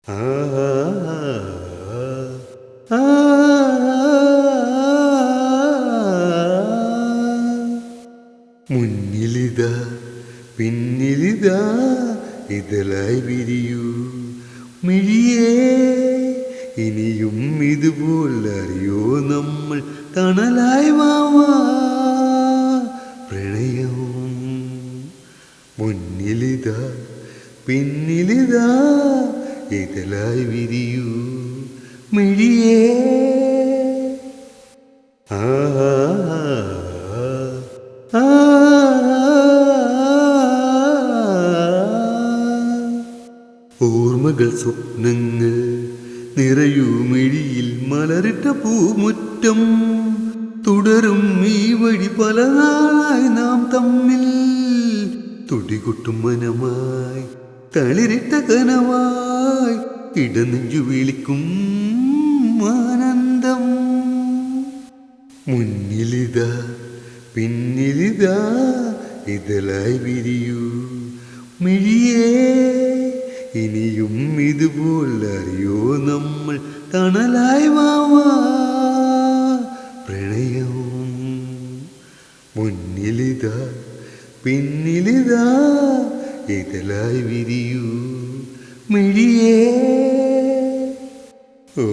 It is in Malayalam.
ആ ആ മുന്നിലിതാ പിന്നിലിതാ ഇതലായി വിരിയൂ മിഴിയേ, ഇനിയും ഇതുപോലറിയോ നമ്മൾ തണലായി വാവാ പ്രണയം. മുന്നിലിതാ പിന്നിലിതാ ഇതലായി വിരിയൂ മിഴിയേ. ആ ആ ഓർമ്മകൾ സ്വപ്നങ്ങൾ നിറയൂ മിഴിയിൽ മലരിട്ട പൂമുറ്റം തുടരും ഈ വഴി പല നാളായി നാം തമ്മിൽ തുടികൊട്ടും മനമായി തളിരിട്ട കനവായി ഇടനെഞ്ചു വിളിക്കും ആനന്ദം. മുന്നിലിതാ പിന്നിലിതാ ഇതലായി വിരിയൂ മിഴിയേ, ഇനിയും ഇതുപോലറിയോ നമ്മൾ തണലായി വാവാ പ്രണയം. മുന്നിലിതാ പിന്നിലിതാ ഇതലായി വിരിയൂ മിഴിയേ. ഓ